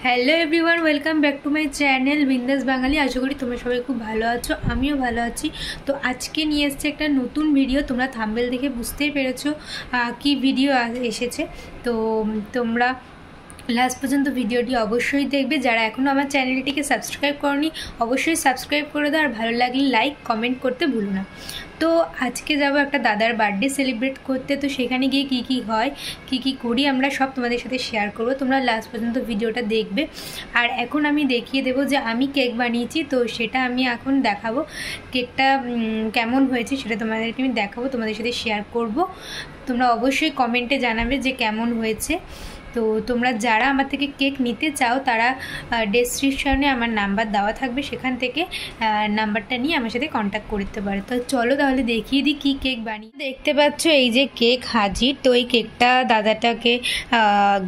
Hello everyone, welcome back to my channel বিন্দাস বাঙালি। আশা করি তোমরা সবাই খুব ভালো আছো, আমিও ভালো আছি। তো আজকে নিয়ে এসেছে একটা নতুন ভিডিও। তোমরা থাম্বনেল দেখে বুঝতেই পেরেছো কি ভিডিও এসেছে। তো তোমরা লাস্ট পর্যন্ত ভিডিওটি অবশ্যই দেখবে। যারা এখনও আমার চ্যানেলটিকে সাবস্ক্রাইব করনি অবশ্যই সাবস্ক্রাইব করে দাও, আর ভালো লাগলে লাইক কমেন্ট করতে ভুলো না। তো আজকে যাব একটা দাদার বার্থডে সেলিব্রেট করতে। তো সেখানে গিয়ে কি কি হয়, কি কি করি আমরা সব তোমাদের সাথে শেয়ার করব। তোমরা লাস্ট পর্যন্ত ভিডিওটা দেখবে। আর এখন আমি দেখিয়ে দেবো যে আমি কেক বানিয়েছি, তো সেটা আমি এখন দেখাবো। কেকটা কেমন হয়েছে সেটা তোমাদেরকে আমি দেখাবো, তোমাদের সাথে শেয়ার করব। তোমরা অবশ্যই কমেন্টে জানাবে যে কেমন হয়েছে। তো তোমরা যারা আমার থেকে কেক নিতে চাও তারা ডেসক্রিপশনে আমার নাম্বার দেওয়া থাকবে, সেখান থেকে নাম্বারটা নিয়ে আমার সাথে কন্ট্যাক্ট করতে পারে। তো চলো তাহলে দেখিয়ে দিই কী কেক বানিয়ে। দেখতে পাচ্ছ এই যে কেক হাজির। তো এই কেকটা দাদাটাকে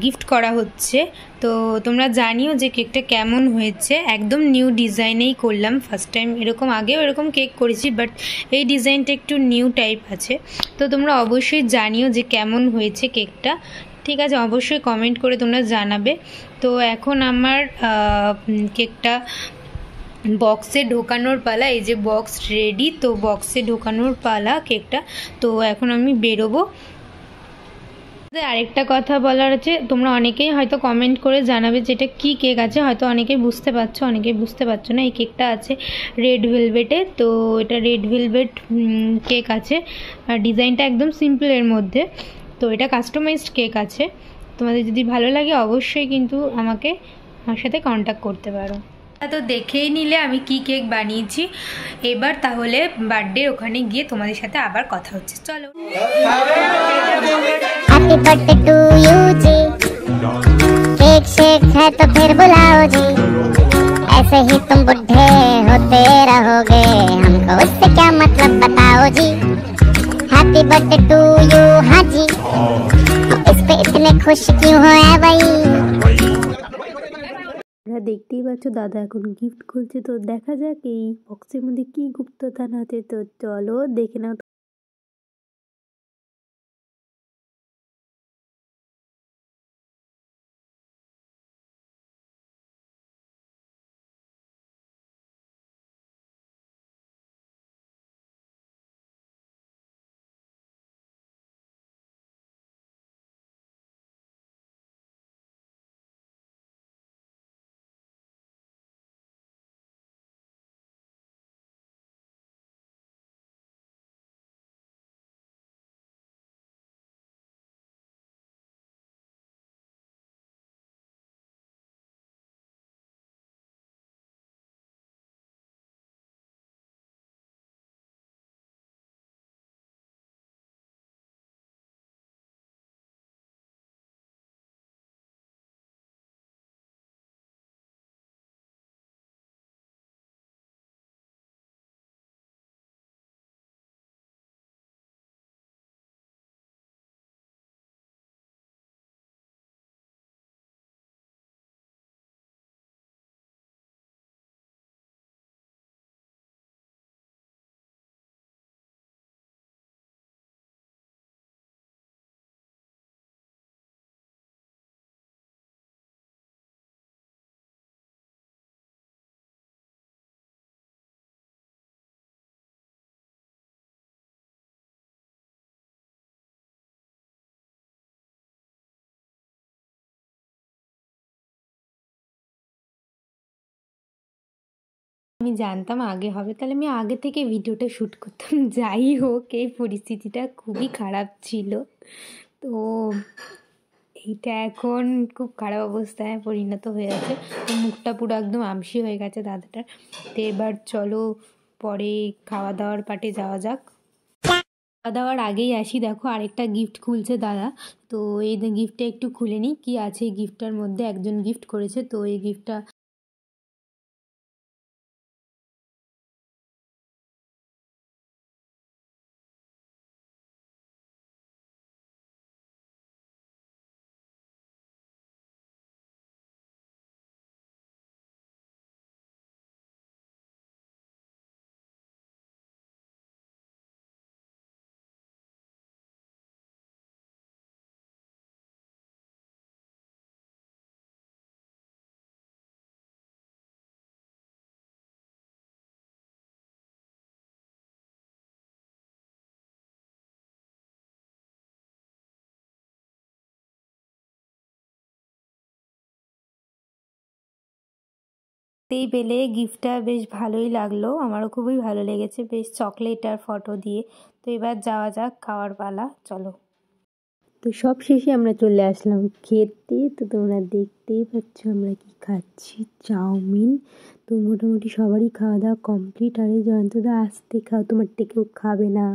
গিফট করা হচ্ছে। তো তোমরা জানিও যে কেকটা কেমন হয়েছে। একদম নিউ ডিজাইনেই করলাম, ফার্স্ট টাইম। এরকম আগেও এরকম কেক করেছি, বাট এই ডিজাইনটা একটু নিউ টাইপ আছে। তো তোমরা অবশ্যই জানিও যে কেমন হয়েছে কেকটা। ঠিক আছে, অবশ্যই কমেন্ট করে তোমরা জানাবে। তো এখন আমার কেকটা বক্সে ঢোকানোর পালা। এই যে বক্স রেডি, তো বক্সে ঢোকানোর পালা কেকটা। তো এখন আমি বেরোবো। আরেকটা কথা বলার আছে, তোমরা অনেকেই হয়তো কমেন্ট করে জানাবে যে এটা কী কেক আছে। হয়তো অনেকেই বুঝতে পারছো, অনেকেই বুঝতে পারছো না। এই কেকটা আছে রেড ভেলভেটে। তো এটা রেড ভেলভেট কেক আছে, আর ডিজাইনটা একদম সিম্পলের মধ্যে। তো এটা কাস্টমাইজড কেক আছে। তোমাদের যদি ভালো লাগে অবশ্যই কিন্তু আমার সাথে কন্ট্যাক্ট করতে পারো। তো দেখেই নিলে আমি কি কেক বানিয়েছি। এবার তাহলে বার্থডে ওখানে গিয়ে তোমাদের সাথে আবার কথা হচ্ছে, চলো। हैप्पी बर्थडे टू यू जी, केक शेक है तो फिर बुलाओ जी, ऐसे ही तुम बुढ़े होते रहोगे, हमको उससे क्या मतलब बताओ जी। हैप्पी बर्थडे टू यू, हाँ जी, इस पे इतने खुश क्यों हो ऐ भाई। দেখতেই পাচ্ছ দাদা এখন গিফট খুলছে। তো দেখা যাক এই বক্সের মধ্যে কি গুপ্তধন আছে। তো চলো দেখে নাও। আমি জানতাম আগে হবে, তাহলে আমি আগে থেকে ভিডিওটা শ্যুট করতাম। যাই হোক, এই পরিস্থিতিটা খুবই খারাপ ছিল। তো এইটা এখন খুব খারাপ অবস্থায় পরিণত হয়ে আছে। তো মুখটা পুরো একদম আমসি হয়ে গেছে দাদাটার। তো এবার চলো পরে খাওয়া দাওয়ার পার্টে যাওয়া যাক। খাওয়া দাওয়ার আগেই আসি, দেখো আরেকটা গিফট খুলছে দাদা। তো এই গিফটটা একটু খুলে নিই কী আছে এই গিফটটার মধ্যে। একজন গিফট করেছে, তো এই গিফটটা দেখতেই পেলে গিফটটা বেশ ভালোই লাগলো, আমারও খুবই ভালো লেগেছে, বেশ চকলেট আর ফটো দিয়ে। তো এবার যাওয়া যাক, খাওয়ার পালা, চলো। তো সব শেষে আমরা চলে আসলাম খেতে। তো তোমরা দেখতেই পাচ্ছ আমরা কি খাচ্ছি, চাউমিন। তো মোটামুটি সবারই খাওয়া দাওয়া কমপ্লিট। আর এই জয়ন্তদা আসতে খাও, তোমারটা কেউ খাবে না।